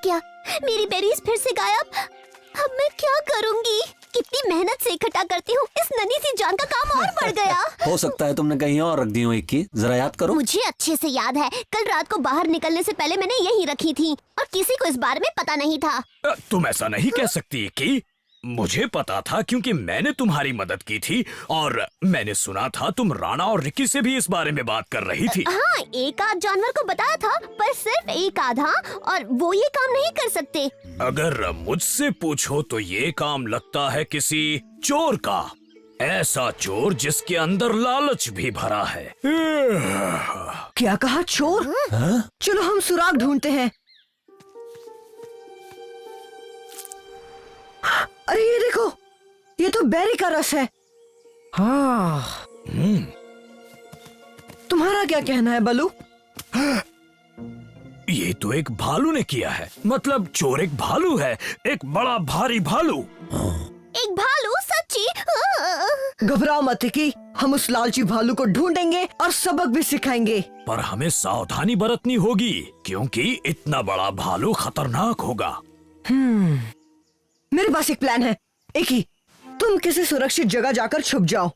क्या? मेरी बेरीज फिर से गायब। अब मैं क्या करूंगी? कितनी मेहनत से इकट्ठा करती हूँ, इस नन्ही सी जान का काम और बढ़ गया। हो सकता है तुमने कहीं और रख दी हो इक्की, जरा याद करो। मुझे अच्छे से याद है, कल रात को बाहर निकलने से पहले मैंने यहीं रखी थी और किसी को इस बारे में पता नहीं था। तुम ऐसा नहीं कह सकती कि मुझे पता था, क्योंकि मैंने तुम्हारी मदद की थी और मैंने सुना था तुम राणा और रिक्की से भी इस बारे में बात कर रही थी। हाँ, एक आध जानवर को बताया था, पर सिर्फ एक आधा, और वो ये काम नहीं कर सकते। अगर मुझसे पूछो तो ये काम लगता है किसी चोर का, ऐसा चोर जिसके अंदर लालच भी भरा है। क्या कहा, चोर? चलो हम सुराग ढूंढते हैं। अरे ये देखो, ये तो बेरी का रस है। हाँ। तुम्हारा क्या कहना है बलू? ये तो एक भालू ने किया है, मतलब चोर एक भालू है, एक बड़ा भारी भालू। एक भालू? सच्ची? घबराओ मत कि हम उस लालची भालू को ढूंढेंगे और सबक भी सिखाएंगे। पर हमें सावधानी बरतनी होगी, क्योंकि इतना बड़ा भालू खतरनाक होगा। मेरे पास एक प्लान है। एक ही, तुम किसी सुरक्षित जगह जाकर छुप जाओ,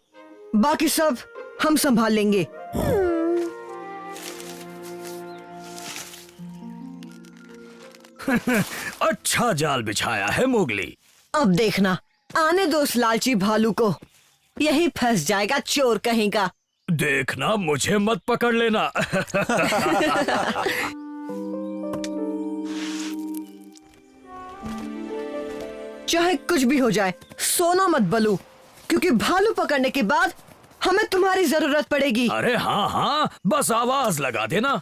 बाकी सब हम संभाल लेंगे। अच्छा जाल बिछाया है मोगली। अब देखना, आने दो उस लालची भालू को, यही फंस जाएगा चोर कहीं का। देखना मुझे मत पकड़ लेना। चाहे कुछ भी हो जाए, सोना मत बलू, क्योंकि भालू पकड़ने के बाद हमें तुम्हारी जरूरत पड़ेगी। अरे हाँ हाँ, बस आवाज लगा देना।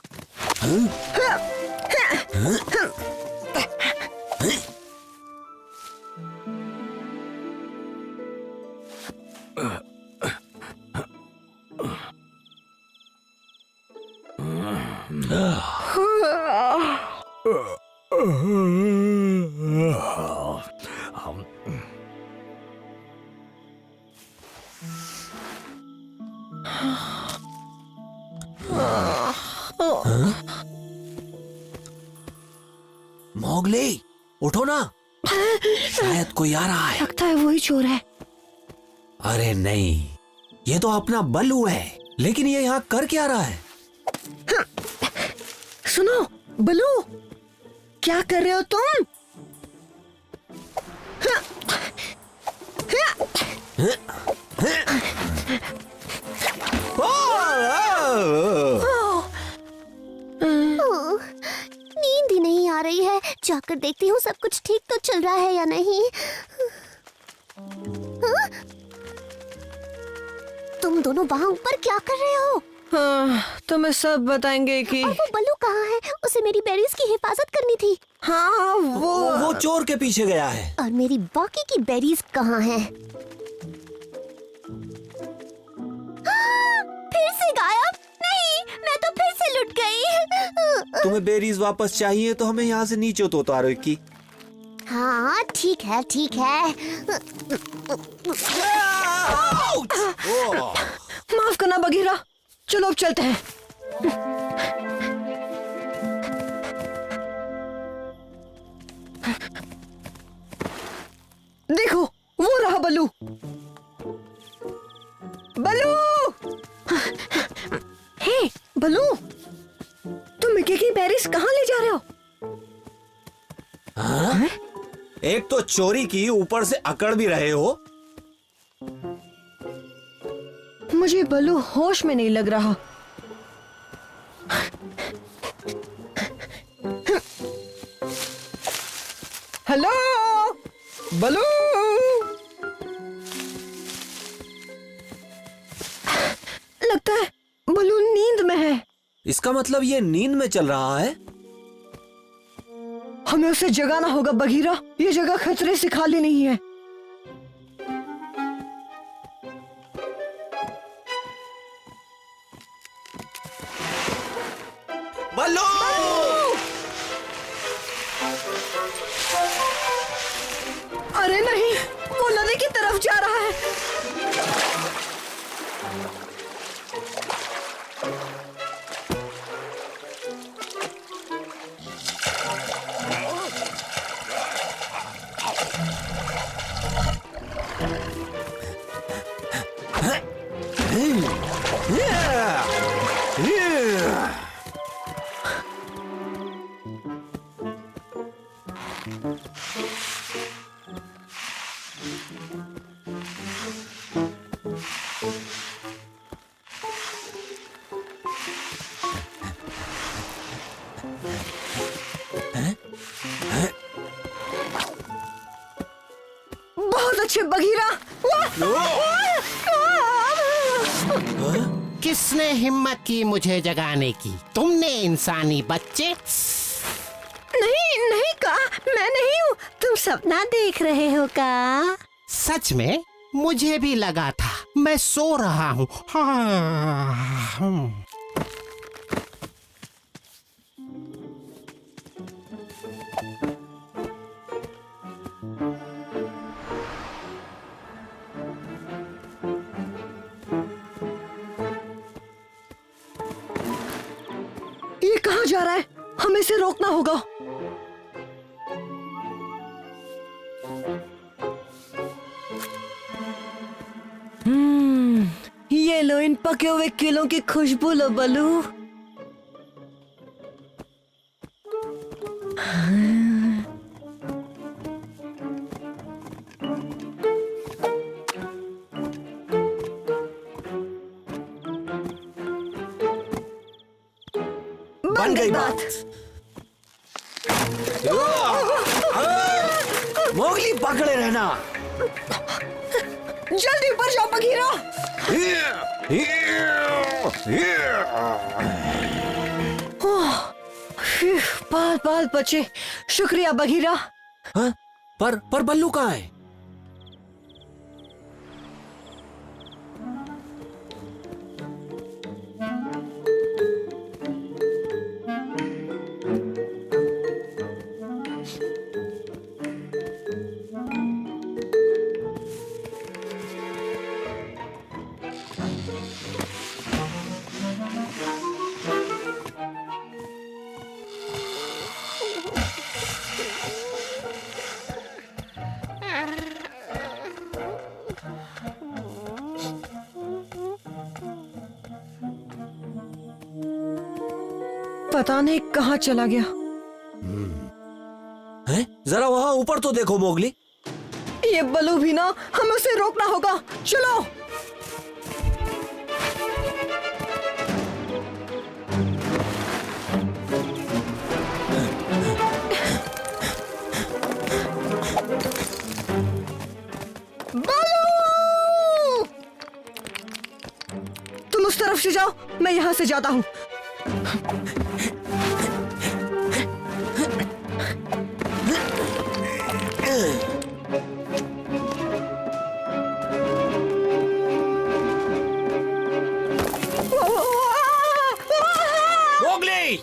मोगली, उठो ना, शायद कोई आ रहा है। लगता है वही चोर है। अरे नहीं, ये तो अपना बल्लू है, लेकिन ये यहाँ कर क्या रहा है? सुनो बलू, क्या कर रहे हो तुम? नींद ही नहीं आ रही है, जाकर देखती हूँ सब कुछ ठीक तो चल रहा है या नहीं। तुम दोनों वहाँ ऊपर क्या कर रहे हो? हाँ, तुम्हें सब बताएंगे कि। और वो बल्लू कहाँ है? उसे मेरी बेरीज की हिफाजत करनी थी। हाँ, वो चोर के पीछे गया है। और मेरी बाकी की बेरीज कहाँ हैं? फिर से गायब? नहीं, मैं तो फिर से लुट गई। तुम्हें बेरीज वापस चाहिए तो हमें यहाँ से नीचे तो उतारो इक्की। हाँ ठीक है, ठीक है। माफ करना बगीरा, चलो अब चलते हैं। देखो, वो रहा बल्लू। बल्लू! हे बल्लू, तुम मिक्की की बेरीज कहाँ ले जा रहे हो? हाँ? एक तो चोरी की, ऊपर से अकड़ भी रहे हो। मुझे बल्लू होश में नहीं लग रहा। हेलो बल्लू, लगता है बल्लू नींद में है। इसका मतलब ये नींद में चल रहा है। हमें उसे जगाना होगा बगीरा, ये जगह खतरे से खाली नहीं है। बल्लू! अरे नहीं, वो नदी की तरफ जा रहा है। बहुत अच्छे बघीरा। किसने हिम्मत की मुझे जगाने की? तुमने इंसानी बच्चे? नहीं नहीं का, मैं नहीं हूँ। तुम सपना देख रहे हो का? सच में मुझे भी लगा था, मैं सो रहा हूँ। हाँ। ये कहाँ जा रहा है? हमें इसे रोकना होगा। ये लो इन पके हुए केलों की खुशबू लो बलू। बन गई बात। मोगली पकड़े रहना। जल्दी ऊपर जाओ बघीरा। बाल बाल बचे। शुक्रिया बघीरा। हाँ? पर बल्लू कहाँ है? पता नहीं कहाँ चला गया। हैं? जरा वहाँ ऊपर तो देखो मोगली। ये बलू भी ना, हमें उसे रोकना होगा। चलो। बलू! तुम उस तरफ से जाओ, मैं यहाँ से जाता हूँ। मोगली!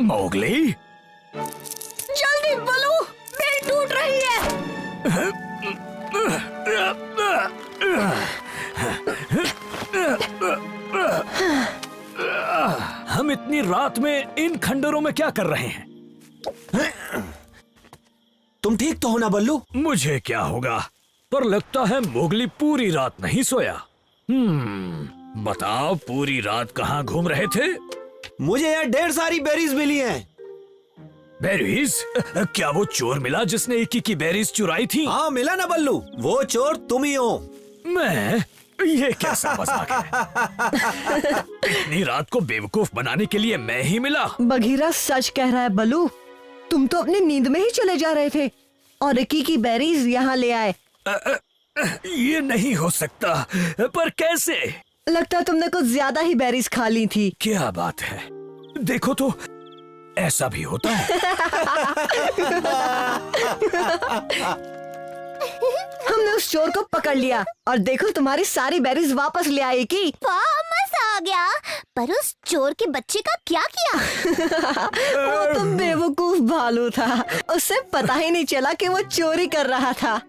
मोगली? जल्दी बलू, बेल टूट रही है। हम इतनी रात में इन खंडरों में क्या कर रहे हैं? तुम ठीक तो हो ना बल्लू? मुझे क्या होगा, पर लगता है मोगली पूरी रात नहीं सोया। बताओ पूरी रात कहाँ घूम रहे थे? मुझे यहाँ ढेर सारी बेरीज मिली हैं। बेरीज? क्या वो चोर मिला जिसने एक की बेरीज चुराई थी? हाँ मिला ना बल्लू, वो चोर तुम ही हो। मैं? ये कैसा मजाक है? इतनी रात को बेवकूफ बनाने के लिए मैं ही मिला? बघीरा सच कह रहा है बलू, तुम तो अपनी नींद में ही चले जा रहे थे और रिकी की बेरीज यहाँ ले आए। ये नहीं हो सकता, पर कैसे? लगता है तुमने कुछ ज्यादा ही बेरीज खा ली थी। क्या बात है, देखो तो ऐसा भी होता है। हमने उस चोर को पकड़ लिया और देखो तुम्हारी सारी बेरीज वापस ले आई की। वाह मजा आ गया। पर उस चोर के बच्चे का क्या किया? वो तो बेवकूफ भालू था, उसे पता ही नहीं चला कि वो चोरी कर रहा था।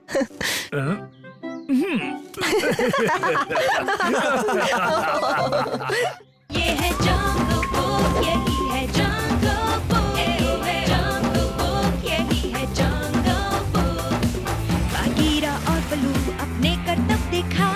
ये है जंगल बुक, यही है जंगल बुक, ये है जंगल बुक, यही है जंगल बुक। बागीरा और बलू अपने करतब दिखा